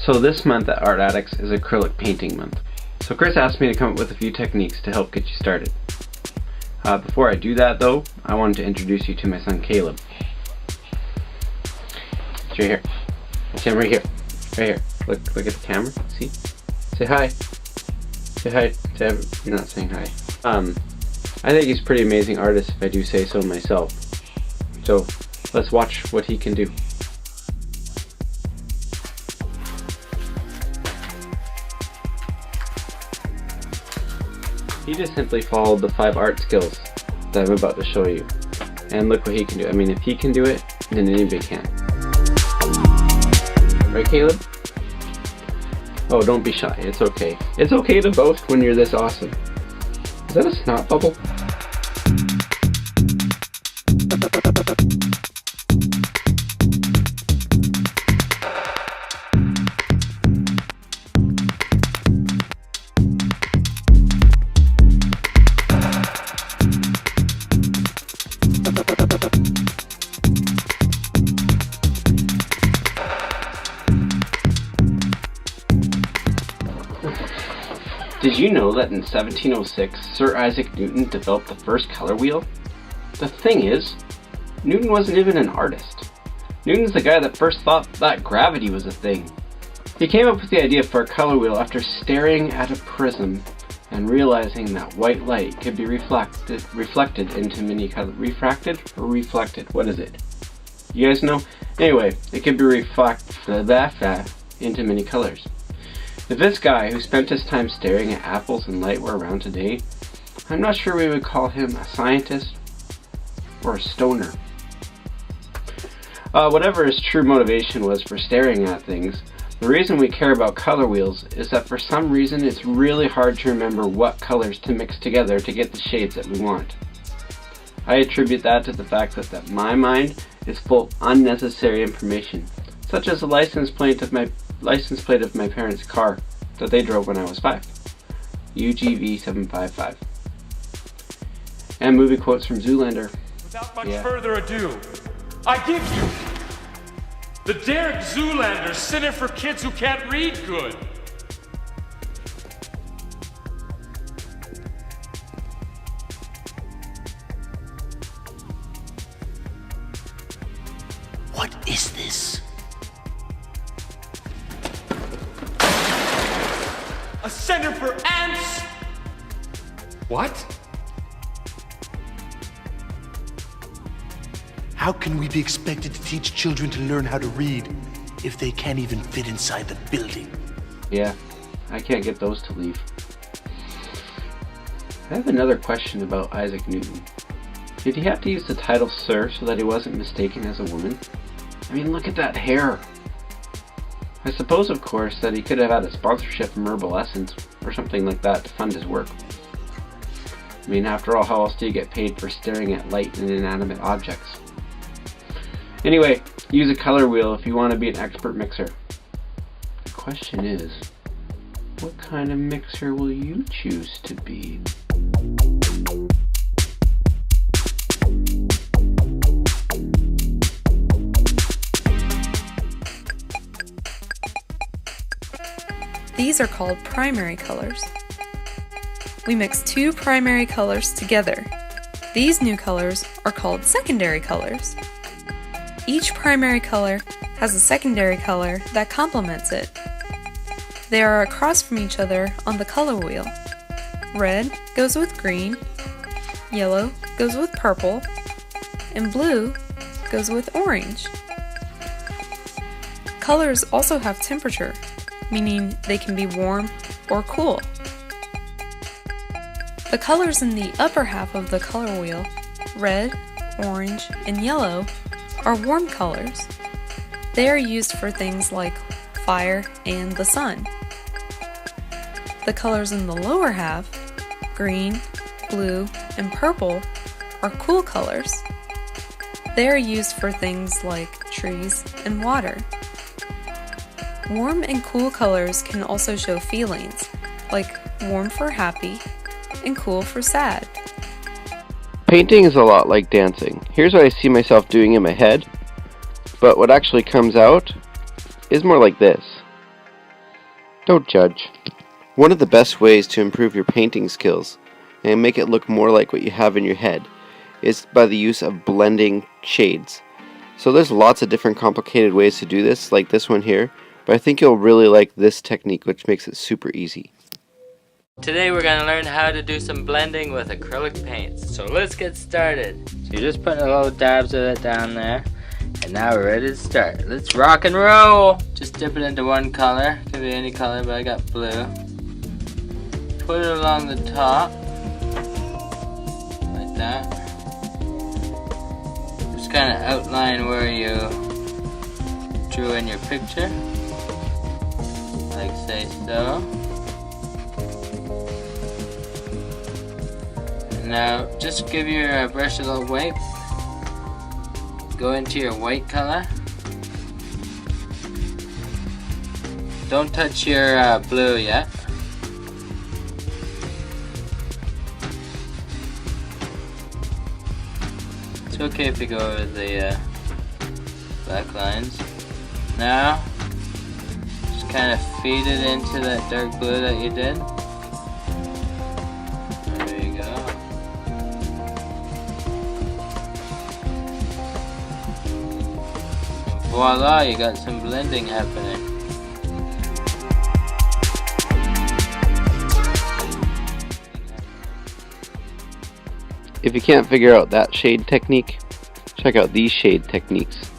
So this month at Art Addicts is acrylic painting month. So Chris asked me to come up with a few techniques to help get you started. Before I do that though, I wanted to introduce you to my son Caleb. It's right here. It's him right here. Right here. Look at the camera. See? Say hi. Say hi to everyone. You're not saying hi. I think he's a pretty amazing artist if I do say so myself. So let's watch what he can do. He just simply followed the 5 art skills that I'm about to show you. And look what he can do. I mean, if he can do it, then anybody can. Right, Caleb? Oh, don't be shy. It's okay. It's okay to boast when you're this awesome. Is that a snot bubble? Did you know that in 1706, Sir Isaac Newton developed the first color wheel? The thing is, Newton wasn't even an artist. Newton's the guy that first thought that gravity was a thing. He came up with the idea for a color wheel after staring at a prism and realizing that white light could be reflected into many colors. Refracted or reflected? What is it? You guys know? Anyway, it could be reflected into many colors. If this guy who spent his time staring at apples and light were around today, I'm not sure we would call him a scientist or a stoner. Whatever his true motivation was for staring at things, the reason we care about color wheels is that for some reason it's really hard to remember what colors to mix together to get the shades that we want. I attribute that to the fact that my mind is full of unnecessary information, such as the license plate of my parents' car that they drove when I was 5. UGV 755. And movie quotes from Zoolander. Without much further ado, I give you the Derek Zoolander Center for Kids Who Can't Read Good. What is this? A center for ants? What? How can we be expected to teach children to learn how to read if they can't even fit inside the building? Yeah, I can't get those to leave. I have another question about Isaac Newton. Did he have to use the title Sir so that he wasn't mistaken as a woman? I mean, look at that hair! I suppose, of course, that he could have had a sponsorship from Herbal Essence or something like that to fund his work. I mean, after all, how else do you get paid for staring at light and inanimate objects? Anyway, use a color wheel if you want to be an expert mixer. The question is, what kind of mixer will you choose to be? These are called primary colors. We mix 2 primary colors together. These new colors are called secondary colors. Each primary color has a secondary color that complements it. They are across from each other on the color wheel. Red goes with green, yellow goes with purple, and blue goes with orange. Colors also have temperature, meaning they can be warm or cool. The colors in the upper half of the color wheel, red, orange, and yellow, are warm colors. They are used for things like fire and the sun. The colors in the lower half, green, blue, and purple, are cool colors. They are used for things like trees and water. Warm and cool colors can also show feelings, like warm for happy and cool for sad. Painting is a lot like dancing. Here's what I see myself doing in my head, but what actually comes out is more like this. Don't judge. One of the best ways to improve your painting skills and make it look more like what you have in your head is by the use of blending shades. So there's lots of different complicated ways to do this, like this one here, but I think you'll really like this technique, which makes it super easy. Today we're going to learn how to do some blending with acrylic paints. So let's get started. So you're just putting a little dabs of it down there. And now we're ready to start. Let's rock and roll! Just dip it into one color. Could be any color, but I got blue. Put it along the top. Like that. Just kind of outline where you drew in your picture. Like say so. Now, just give your brush a little wipe. Go into your white color. Don't touch your blue yet. It's okay if you go over the black lines. Now, just kind of feed it into that dark blue that you did. Voila, you got some blending happening. If you can't figure out that shade technique, check out these shade techniques.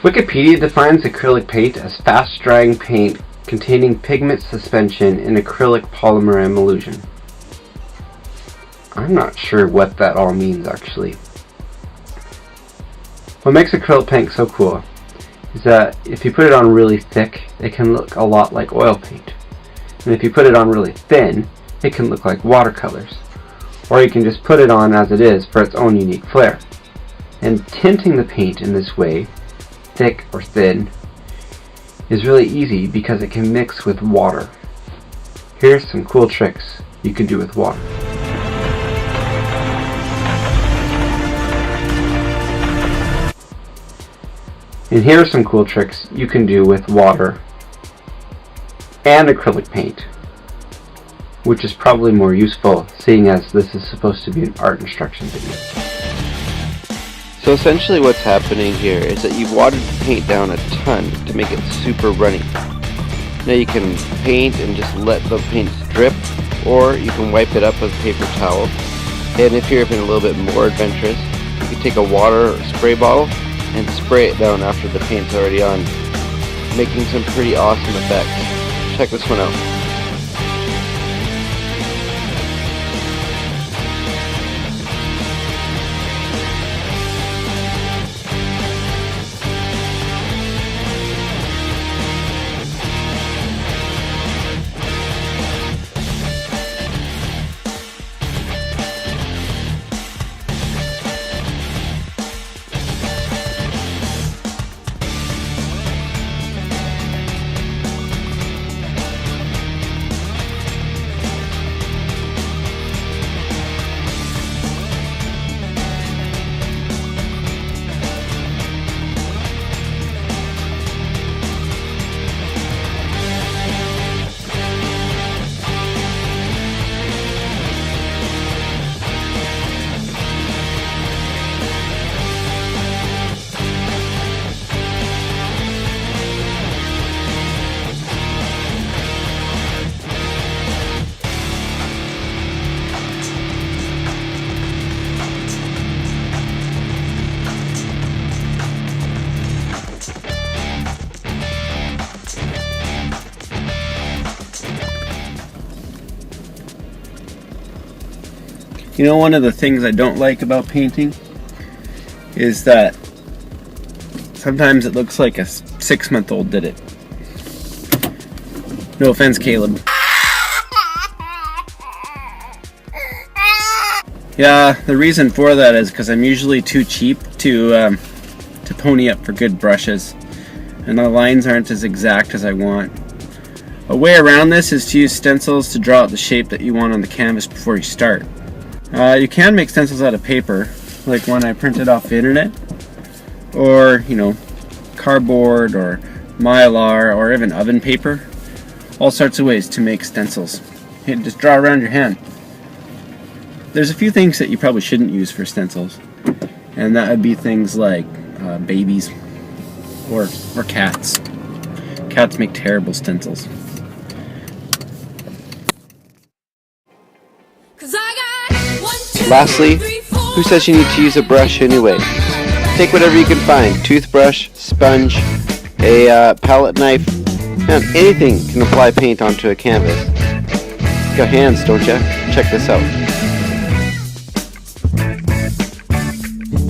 Wikipedia defines acrylic paint as fast-drying paint containing pigment suspension in acrylic polymer emulsion. I'm not sure what that all means actually. What makes acrylic paint so cool is that if you put it on really thick, it can look a lot like oil paint. And if you put it on really thin, it can look like watercolors. Or you can just put it on as it is for its own unique flair. And tinting the paint in this way, thick or thin, is really easy because it can mix with water. Here's some cool tricks you can do with water. And here are some cool tricks you can do with water and acrylic paint, which is probably more useful seeing as this is supposed to be an art instruction video. So essentially what's happening here is that you've watered the paint down a ton to make it super runny. Now you can paint and just let the paint drip, or you can wipe it up with a paper towel. And if you're even a little bit more adventurous, you can take a water spray bottle and spray it down after the paint's already on, making some pretty awesome effects. Check this one out. You know, one of the things I don't like about painting is that sometimes it looks like a 6-month-old did it. No offense, Caleb. Yeah, the reason for that is because I'm usually too cheap to pony up for good brushes, and the lines aren't as exact as I want. A way around this is to use stencils to draw out the shape that you want on the canvas before you start. You can make stencils out of paper, like one I printed off the internet, or, you know, cardboard or mylar or even oven paper. All sorts of ways to make stencils. You just draw around your hand. There's a few things that you probably shouldn't use for stencils, and that would be things like babies or cats. Cats make terrible stencils. Lastly, who says you need to use a brush anyway? Take whatever you can find. Toothbrush, sponge, a palette knife, and anything can apply paint onto a canvas. You got hands, don't ya? Check this out.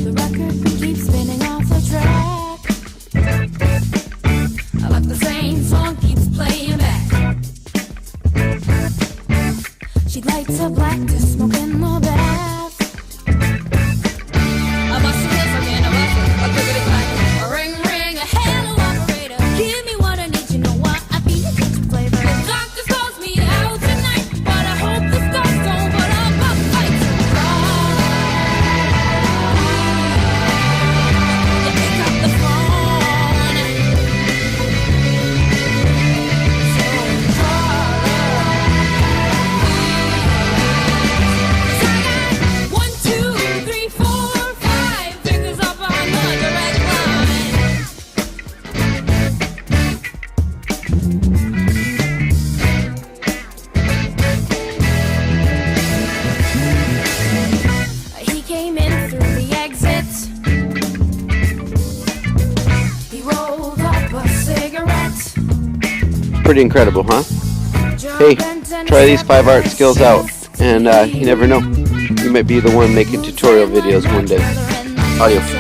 The record keeps spinning off the track. I like the same song keeps playing back. She lights a black to smoke in the bath. A bustle is again, a bustle, a clickety clack, a ring ring, a hello operator. Give me what I need, you know what I feel a kitchen flavor. The doctor calls me out tonight, but I hope the stars don't put up a fight. You pick up the phone, so call her. 1, 2, 3, 4, 5 fingers up on the direct line. He came in through the exit. He rolled up a cigarette. Pretty incredible, huh? Hey, try these 5 art skills out, and you never know. You might be the one making tutorial videos one day. Adios.